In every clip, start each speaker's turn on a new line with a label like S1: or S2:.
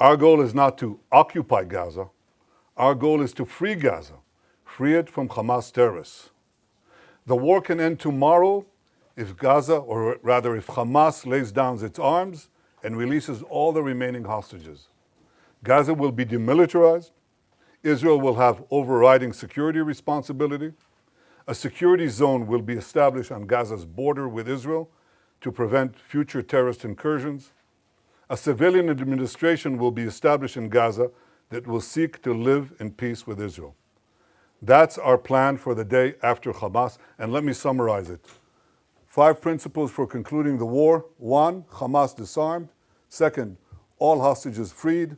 S1: Our goal is not to occupy Gaza. Our goal is to free Gaza, free it from Hamas terrorists. The war can end tomorrow if Gaza, or rather if Hamas lays down its arms and releases all the remaining hostages. Gaza will be demilitarized. Israel will have overriding security responsibility. A security zone will be established on Gaza's border with Israel to prevent future terrorist incursions. A civilian administration will be established in Gaza that will seek to live in peace with Israel. That's our plan for the day after Hamas, and let me summarize it. 5 principles for concluding the war. 1, Hamas disarmed. 2nd, all hostages freed.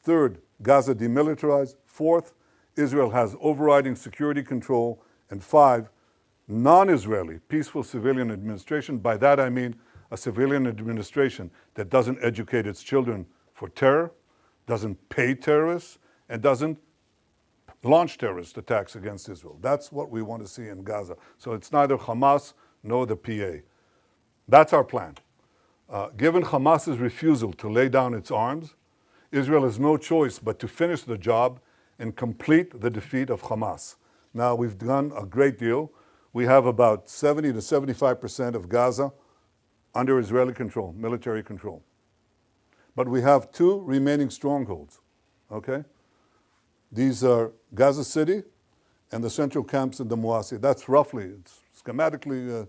S1: 3rd, Gaza demilitarized. 4th, Israel has overriding security control. And 5, non-Israeli peaceful civilian administration. By that I mean a civilian administration that doesn't educate its children for terror, doesn't pay terrorists, and doesn't launch terrorist attacks against Israel. That's what we want to see in Gaza. So it's neither Hamas nor the PA. That's our plan. Given Hamas's refusal to lay down its arms, Israel has no choice but to finish the job and complete the defeat of Hamas. Now, we've done a great deal. We have about 70 to 75% of Gaza under Israeli control, military control. But we have 2 remaining strongholds, okay? These are Gaza City and the central camps in the Muasi. That's roughly, it's schematically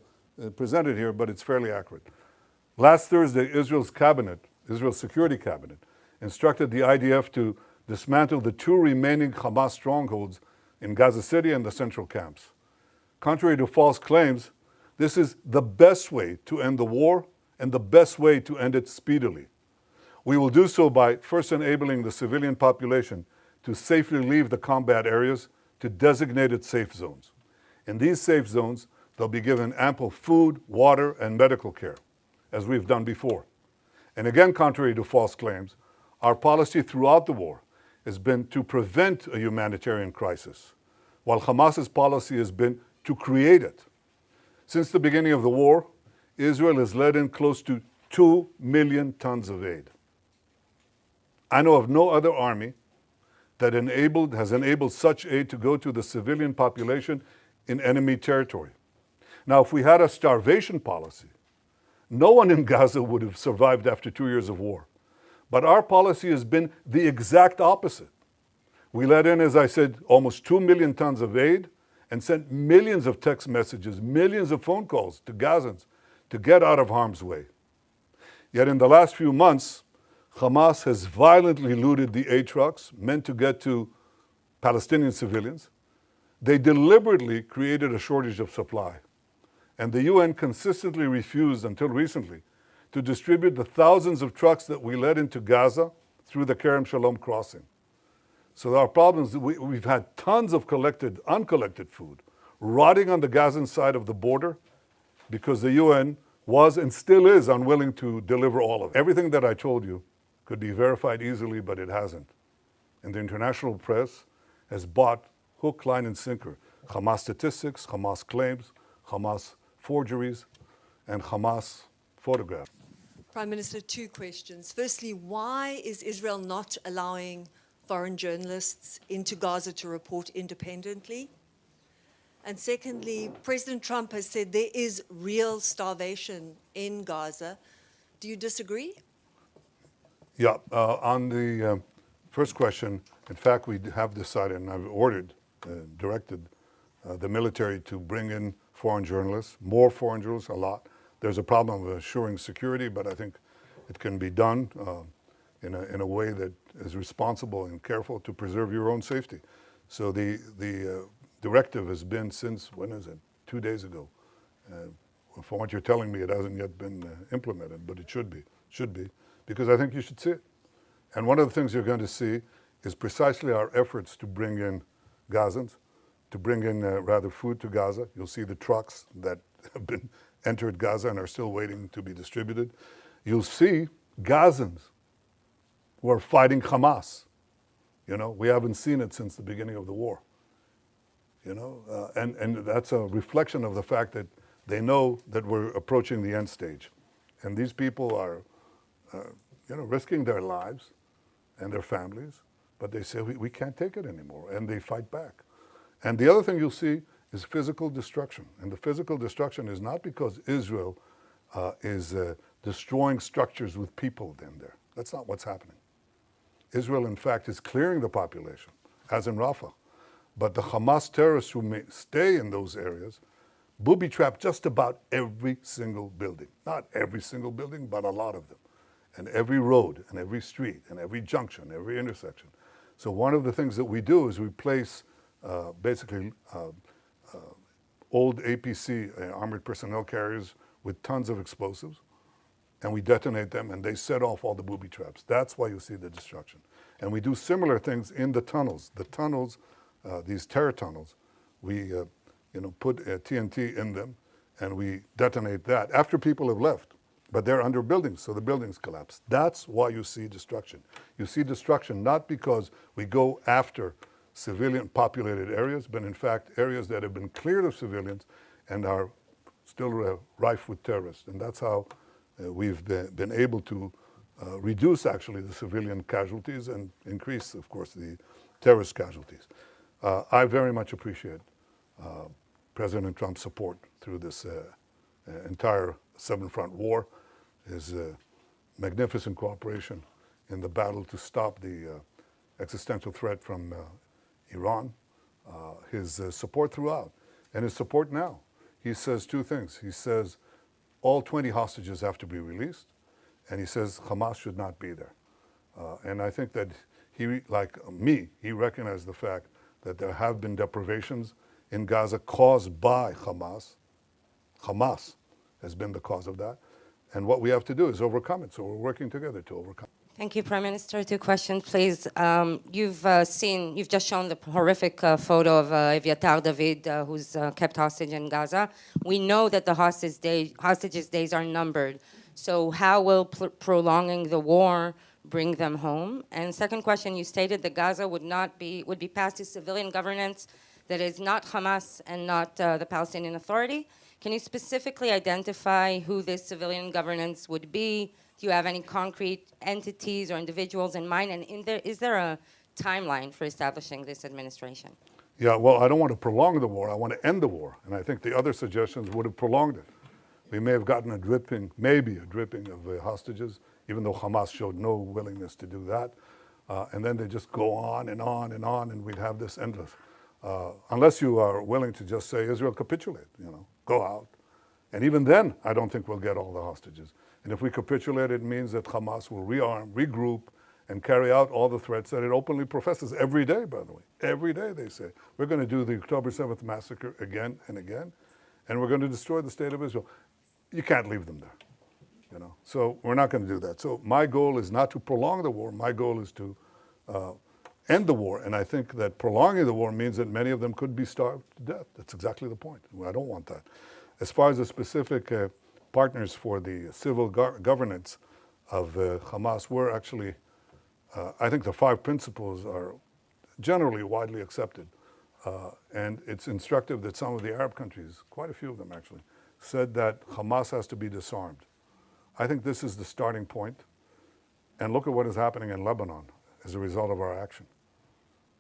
S1: presented here, but it's fairly accurate. Last Thursday, Israel's Security Cabinet, instructed the IDF to dismantle the 2 remaining Hamas strongholds in Gaza City and the central camps. Contrary to false claims, this is the best way to end the war and the best way to end it speedily. We will do so by first enabling the civilian population to safely leave the combat areas to designated safe zones. In these safe zones, they'll be given ample food, water, and medical care, as we've done before. And again, contrary to false claims, our policy throughout the war has been to prevent a humanitarian crisis, while Hamas's policy has been to create it. Since the beginning of the war, Israel has let in close to 2 million tons of aid. I know of no other army that has enabled such aid to go to the civilian population in enemy territory. Now, if we had a starvation policy, no one in Gaza would have survived after 2 years of war. But our policy has been the exact opposite. We let in, as I said, almost 2 million tons of aid and sent millions of text messages, millions of phone calls to Gazans to get out of harm's way. Yet in the last few months, Hamas has violently looted the aid trucks meant to get to Palestinian civilians. They deliberately created a shortage of supply. And the UN consistently refused, until recently, to distribute the thousands of trucks that we led into Gaza through the Kerem Shalom crossing. So our problems, we've had tons of uncollected food rotting on the Gazan side of the border because the UN was and still is unwilling to deliver all of it. Everything that I told you could be verified easily, but it hasn't. And the international press has bought hook, line, and sinker Hamas statistics, Hamas claims, Hamas forgeries, and Hamas photographs.
S2: Prime Minister, 2 questions. Firstly, why is Israel not allowing foreign journalists into Gaza to report independently? And secondly, President Trump has said there is real starvation in Gaza. Do you disagree?
S1: Yeah, on the first question, in fact, we have decided, and I've ordered, directed the military to bring in foreign journalists, more foreign journalists, a lot. There's a problem of assuring security, but I think it can be done in a way that is responsible and careful to preserve your own safety. So the directive has been since, when is it? 2 days ago. From what you're telling me, it hasn't yet been implemented, but it should be, because I think you should see it. And one of the things you're going to see is precisely our efforts to bring in Gazans, to bring in rather food to Gaza. You'll see the trucks that have been entered Gaza and are still waiting to be distributed. You'll see Gazans who are fighting Hamas. You know, we haven't seen it since the beginning of the war. You know, and that's a reflection of the fact that they know that we're approaching the end stage. And these people are, risking their lives and their families, but they say, we can't take it anymore, and they fight back. And the other thing you'll see is physical destruction. And the physical destruction is not because Israel is destroying structures with people in there. That's not what's happening. Israel, in fact, is clearing the population, as in Rafah. But the Hamas terrorists who may stay in those areas booby-trap just about every single building. Not every single building, but a lot of them. And every road, and every street, and every junction, every intersection. So one of the things that we do is we place basically old APC, armored personnel carriers, with tons of explosives, and we detonate them, and they set off all the booby traps. That's why you see the destruction. And we do similar things in the tunnels. The tunnels, these terror tunnels, we put TNT in them, and we detonate that after people have left. But they're under buildings, so the buildings collapse. That's why you see destruction. You see destruction not because we go after civilian populated areas, but in fact areas that have been cleared of civilians and are still rife with terrorists. And that's how we've been able to reduce actually the civilian casualties and increase, of course, the terrorist casualties. I very much appreciate President Trump's support through this entire seven-front war, his magnificent cooperation in the battle to stop the existential threat from Iran, his support throughout, and his support now. He says two things. He says all 20 hostages have to be released, and he says Hamas should not be there. And I think that he, like me, he recognized the fact that there have been deprivations in Gaza caused by Hamas. Hamas has been the cause of that. And what we have to do is overcome it. So we're working together to overcome it.
S3: Thank you, Prime Minister. Two questions, please. You've just shown the horrific photo of Eviatar David, who's kept hostage in Gaza. We know that the hostages' days are numbered. So how will prolonging the war bring them home? And second question, you stated that Gaza would be passed to civilian governance that is not Hamas and not the Palestinian Authority. Can you specifically identify who this civilian governance would be? Do you have any concrete entities or individuals in mind? And is there a timeline for establishing this administration?
S1: Yeah, well, I don't want to prolong the war. I want to end the war. And I think the other suggestions would have prolonged it. We may have gotten maybe a dripping of hostages, even though Hamas showed no willingness to do that. And then they just go on and on and on, and we'd have this endless. Unless you are willing to just say, Israel, capitulate, go out. And even then, I don't think we'll get all the hostages. And if we capitulate, it means that Hamas will rearm, regroup, and carry out all the threats that it openly professes every day, by the way. Every day they say, we're going to do the October 7th massacre again and again, and we're going to destroy the state of Israel. You can't leave them there, So we're not going to do that. So my goal is not to prolong the war. My goal is to end the war. And I think that prolonging the war means that many of them could be starved to death. That's exactly the point. I don't want that. As far as the specific partners for the civil governance of Hamas, we're actually, I think the 5 principles are generally widely accepted. And it's instructive that some of the Arab countries, quite a few of them actually, said that Hamas has to be disarmed. I think this is the starting point. And look at what is happening in Lebanon as a result of our action.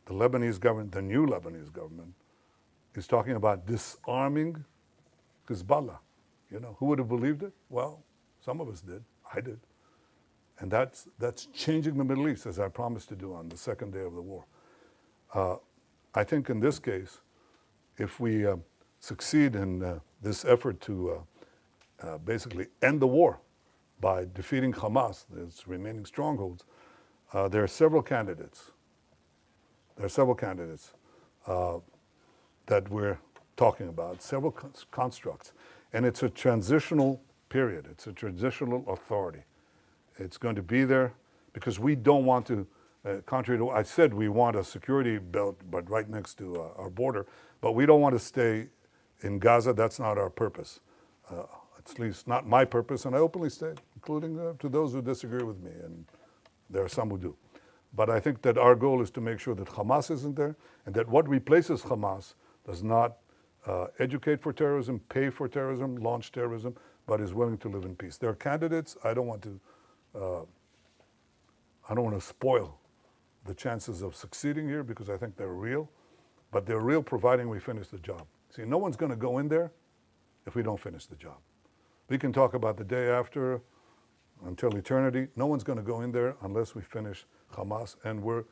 S1: The Lebanese government, the new Lebanese government, is talking about disarming Hezbollah. Who would have believed it? Well, some of us did. I did. And that's changing the Middle East, as I promised to do on the second day of the war. I think in this case, if we succeed in this effort to basically end the war by defeating Hamas, its remaining strongholds, there are several candidates. That we're talking about, several constructs. And it's a transitional period. It's a transitional authority. It's going to be there because we don't want to, contrary to what I said, we want a security belt, but right next to our border. But we don't want to stay in Gaza. That's not our purpose. At least not my purpose. And I openly state, including to those who disagree with me. And there are some who do. But I think that our goal is to make sure that Hamas isn't there and that what replaces Hamas does not educate for terrorism, pay for terrorism, launch terrorism, but is willing to live in peace. There are candidates. I don't want to spoil the chances of succeeding here because I think they're real, but they're real providing we finish the job. See, no one's going to go in there if we don't finish the job. We can talk about the day after until eternity. No one's going to go in there unless we finish Hamas, and we're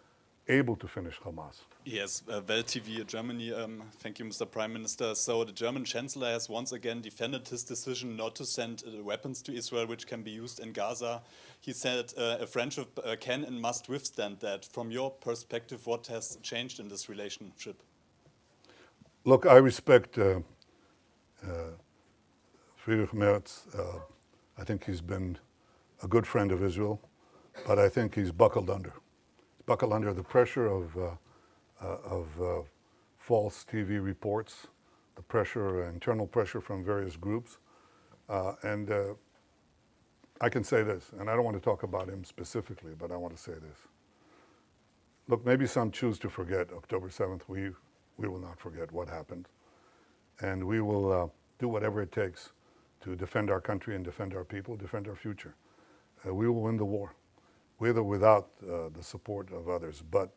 S1: able to finish Hamas.
S4: Yes, Welt TV Germany. Thank you, Mr. Prime Minister. So the German Chancellor has once again defended his decision not to send weapons to Israel, which can be used in Gaza. He said a friendship can and must withstand that. From your perspective, what has changed in this relationship?
S1: Look, I respect Friedrich Merz. I think he's been a good friend of Israel, but I think he's buckled under. Buckled under the pressure of false TV reports, the pressure, internal pressure from various groups. And I can say this, and I don't want to talk about him specifically, but I want to say this. Look, maybe some choose to forget October 7th. We will not forget what happened. And we will do whatever it takes to defend our country and defend our people, defend our future. We will win the war, with or without the support of others. But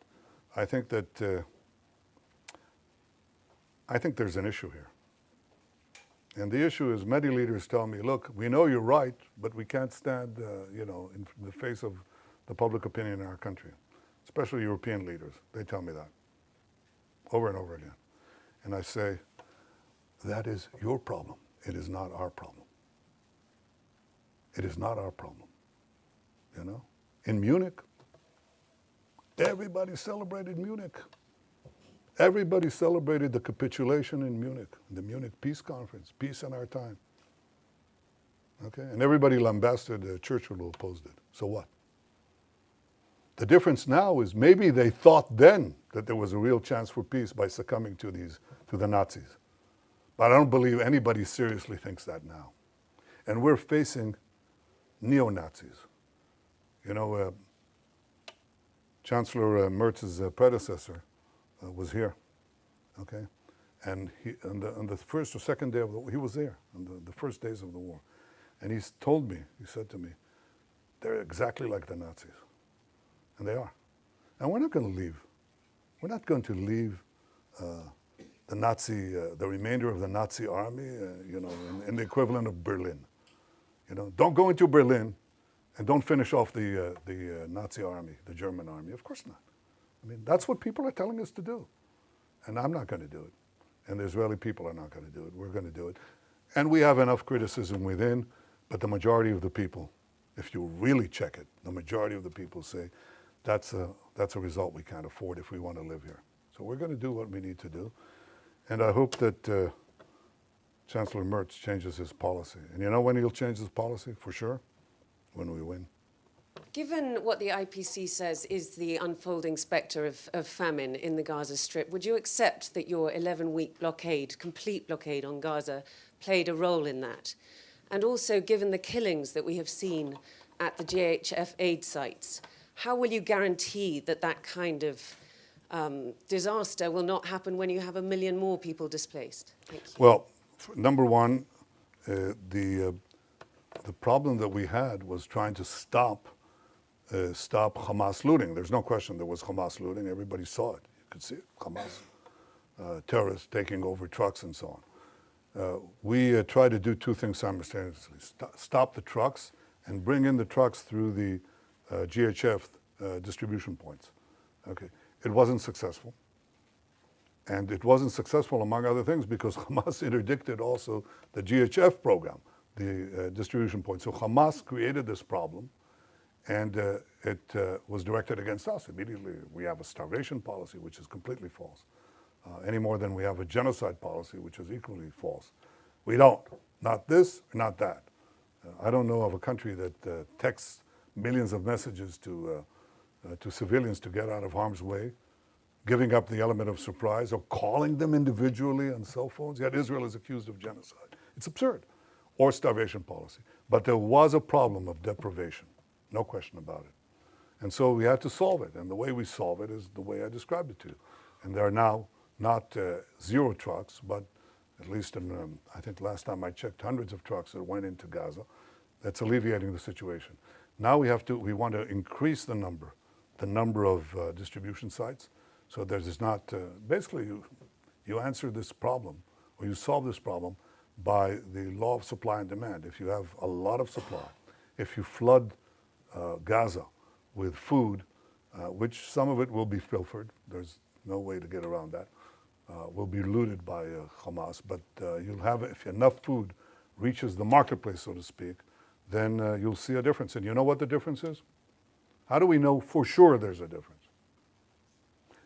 S1: I think that I think there's an issue here. And the issue is many leaders tell me, look, we know you're right, but we can't stand in the face of the public opinion in our country, especially European leaders. They tell me that over and over again. And I say, that is your problem. It is not our problem. It is not our problem. You know? In Munich, everybody celebrated Munich. Everybody celebrated the capitulation in Munich, the Munich Peace Conference, peace in our time. Okay? And everybody lambasted Churchill who opposed it. So what? The difference now is maybe they thought then that there was a real chance for peace by succumbing to the Nazis. But I don't believe anybody seriously thinks that now. And we're facing neo-Nazis. You know, Chancellor Merz's predecessor was here, okay? And he, on the first or second day of the war, he was there, on the first days of the war. And he told me, he said to me, they're exactly like the Nazis. And they are. And we're not going to leave. We're not going to leave the Nazi, the remainder of the Nazi army, in the equivalent of Berlin. You know, don't go into Berlin and don't finish off the Nazi army, the German army. Of course not. I mean, that's what people are telling us to do. And I'm not going to do it. And the Israeli people are not going to do it. We're going to do it. And we have enough criticism within, but the majority of the people, if you really check it, the majority of the people say, that's a result we can't afford if we want to live here. So we're going to do what we need to do. And I hope that Chancellor Merz changes his policy. And you know when he'll change his policy, for sure? When we win.
S5: Given what the IPC says is the unfolding spectre of famine in the Gaza Strip, would you accept that your 11-week blockade, complete blockade on Gaza, played a role in that? And also, given the killings that we have seen at the GHF aid sites, how will you guarantee that that kind of disaster will not happen when you have 1 million more people displaced? Thank you.
S1: Well, number one, the problem that we had was trying to stop Hamas looting. There's no question there was Hamas looting. Everybody saw it. You could see it. Hamas terrorists taking over trucks and so on. We tried to do two things simultaneously. Stop the trucks and bring in the trucks through the GHF distribution points. Okay. It wasn't successful. And it wasn't successful, among other things, because Hamas interdicted also the GHF program, the distribution point. So Hamas created this problem, and it was directed against us. Immediately, we have a starvation policy, which is completely false, any more than we have a genocide policy, which is equally false. We don't. Not this, not that. I don't know of a country that texts millions of messages to civilians to get out of harm's way, giving up the element of surprise, or calling them individually on cell phones. Yet Israel is accused of genocide. It's absurd. Or starvation policy. But there was a problem of deprivation. No question about it. And so we had to solve it. And the way we solve it is the way I described it to you. And there are now not 0 trucks, but at least in, I think last time I checked, hundreds of trucks that went into Gaza. That's alleviating the situation. Now we want to increase the number the number of distribution sites. So there's not, basically you answer this problem, or you solve this problem by the law of supply and demand. If you have a lot of supply, if you flood Gaza with food, which some of it will be pilfered, there's no way to get around that, will be looted by Hamas, but you'll have, if enough food reaches the marketplace, so to speak, then you'll see a difference. And you know what the difference is? How do we know for sure there's a difference?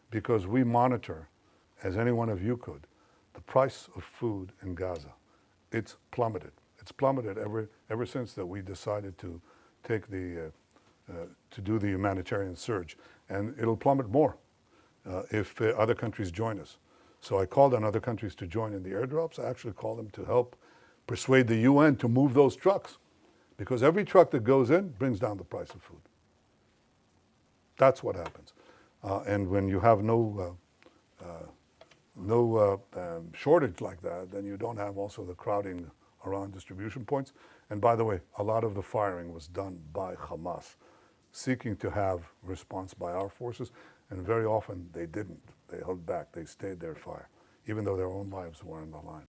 S1: Because we monitor, as any one of you could, the price of food in Gaza. It's plummeted. It's plummeted ever since that we decided to take the, to do the humanitarian surge. And it'll plummet more if other countries join us. So I called on other countries to join in the airdrops. I actually called them to help persuade the UN to move those trucks, because every truck that goes in brings down the price of food. That's what happens. And when you have no shortage like that, then you don't have also the crowding around distribution points. And by the way, a lot of the firing was done by Hamas, seeking to have response by our forces, and very often they didn't. They held back. They stayed their fire, even though their own lives were on the line.